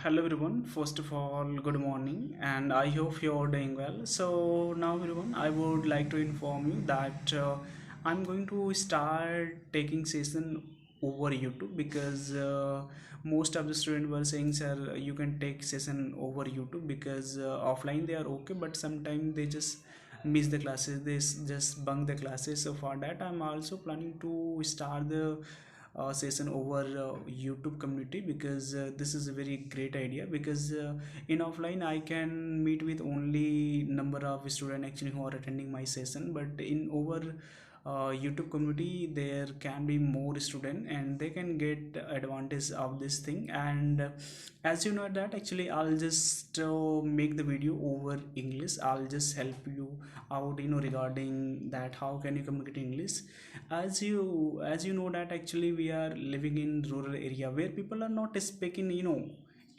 Hello everyone. First of all, good morning, and I hope you're doing well. So now everyone, I would like to inform you that I'm going to start taking session over YouTube because most of the students were saying, "Sir, you can take session over YouTube because offline they are okay, but sometimes they just miss the classes, just bunk the classes." So for that, I'm also planning to start the session over YouTube community because this is a very great idea because in offline I can meet with only number of students actually who are attending my session, but in over YouTube community there can be more student and they can get advantage of this thing. And as you know that actually I'll just make the video over English. I'll just help you out, regarding that how can you communicate English. As you know that actually we are living in rural area where people are not speaking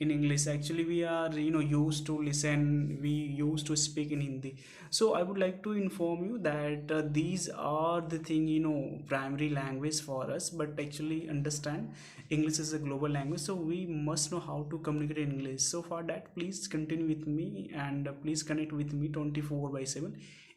in English. Actually we are used to listen, we used to speak in Hindi. So I would like to inform you that these are the thing, primary language for us, but actually understand English is a global language, so we must know how to communicate in English. So for that, please continue with me and please connect with me 24 by 7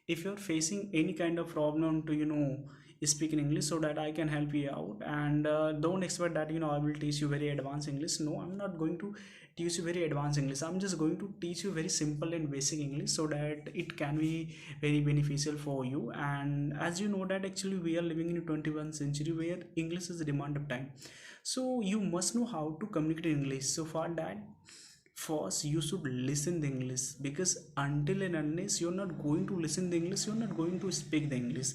if you're facing any kind of problem to speak in English, so that I can help you out. And don't expect that I will teach you very advanced English. No, I'm not going to teach you very advanced English. I'm just going to teach you very simple and basic English so that it can be very beneficial for you. And as you know that actually we are living in 21st century where English is a demand of time, so you must know how to communicate in English. So for that, first you should listen the English, because until and unless you're not going to listen the English, you're not going to speak the English.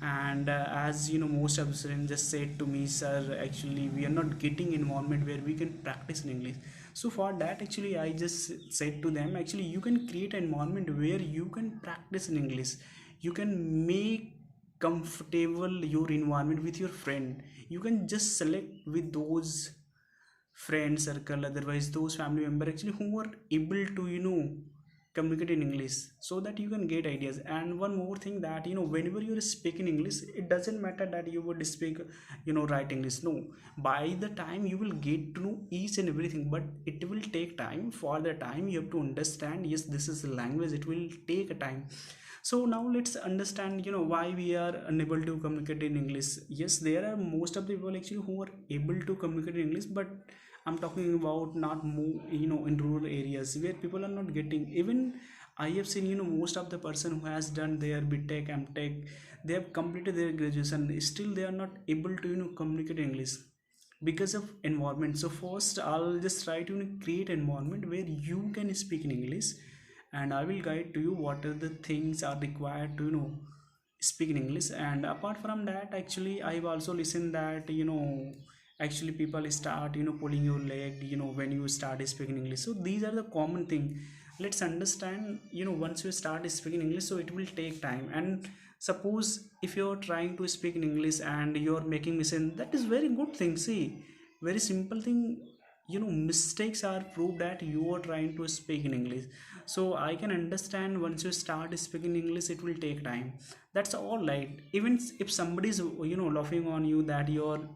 And as you know, most of the students just said to me, "Sir, actually we are not getting environment where we can practice in English." So for that actually I just said to them, actually you can create an environment where you can practice in English. You can make comfortable your environment with your friend. You can just select with those friend circle, otherwise those family member actually who are able to communicate in English, so that you can get ideas. And one more thing, that whenever you're speaking English, it doesn't matter that you would speak right English. No, by the time you will get to know each and everything, but it will take time. For the time you have to understand, yes, this is the language, it will take a time. So now let's understand why we are unable to communicate in English. Yes, there are most of the people actually who are able to communicate in English, but I'm talking about not more in rural areas where people are not getting. Even I have seen most of the person who has done their BTech, MTech, they have completed their graduation, still they are not able to communicate English because of environment. So first I'll just try to create environment where you can speak in English, and I will guide to you what are the things are required to speak in English. And apart from that, actually I've also listened that actually people start pulling your leg when you start speaking English. So these are the common thing. Let's understand, once you start speaking English, so it will take time. And suppose if you're trying to speak in English and you're making mistake, that is very good thing. See, very simple thing, mistakes are proof that you are trying to speak in English. So I can understand once you start speaking English it will take time. That's all right. Even if somebody is laughing on you that you're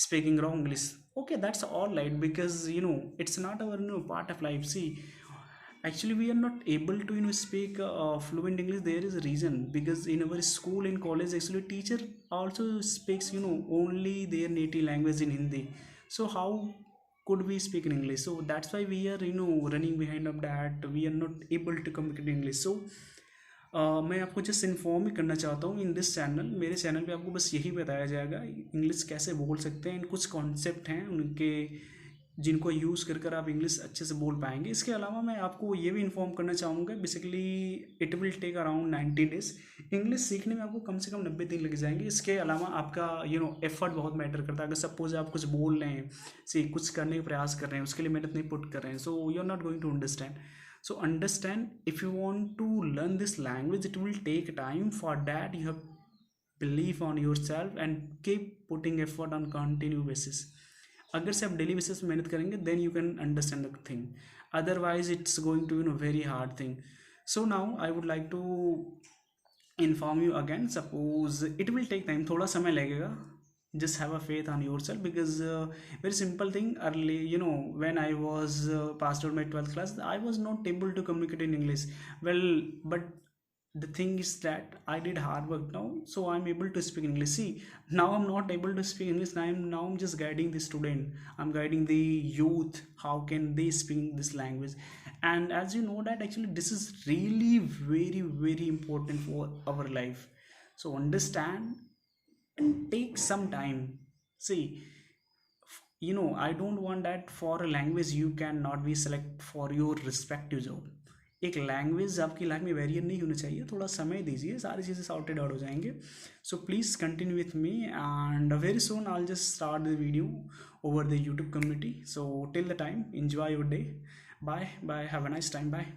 speaking wrong English, okay, that's all right, because it's not our part of life. See, actually we are not able to speak fluent English. There is a reason, because in our school and college actually teacher also speaks only their native language in Hindi. So how could we speak in English? So that's why we are running behind of that, we are not able to communicate in English. So मैं आपको just inform ही करना चाहता हूँ, in this channel, मेरे channel पे आपको बस यही बताया जाएगा इंग्लिश कैसे बोल सकते हैं। कुछ कॉन्सेप्ट हैं उनके जिनको यूज़ कर कर आप इंग्लिश अच्छे से बोल पाएंगे। इसके अलावा मैं आपको ये भी इन्फॉर्म करना चाहूँगा, basically it will take around 90 days. English सीखने में आपको कम से कम 90 दिन लग जाएंगे। इसके अलावा आपका एफर्ट बहुत मैटर करता है। अगर सपोज आप कुछ बोल रहे हैं, सी कुछ करने का प्रयास कर रहे हैं, उसके लिए मेहनत नहीं पुट कर रहे हैं, so you are not going to understand. So understand, if you want to learn this language, it will take time. For that you have believe on yourself and keep putting effort on continue basis. अगर से आप daily basis पे मेहनत करेंगे then you can understand the thing. Otherwise it's going to very hard thing. So now I would like to inform you again. Suppose it will take time, थोड़ा समय लगेगा. just have a faith on yourself, because very simple thing, early, when I was passed out my 12th class, I was not able to communicate in English well. But the thing is that I did hard work now, so I'm able to speak English. See, now I'm not able to speak English. I'm just guiding the student, I'm guiding the youth, how can they speak this language. And as you know that actually this is really very very important for our life. So understand and take some time. See, I don't want that for a language you cannot be select for your respective job. एक language आपकी life में variant नहीं होनी चाहिए, थोड़ा समय दीजिए, सारी चीज़ें सॉर्टेड आउट हो जाएंगे. So please continue with me, and very soon I just start the video over the YouTube community. So till the time, enjoy your day. Bye bye, have a nice time. Bye.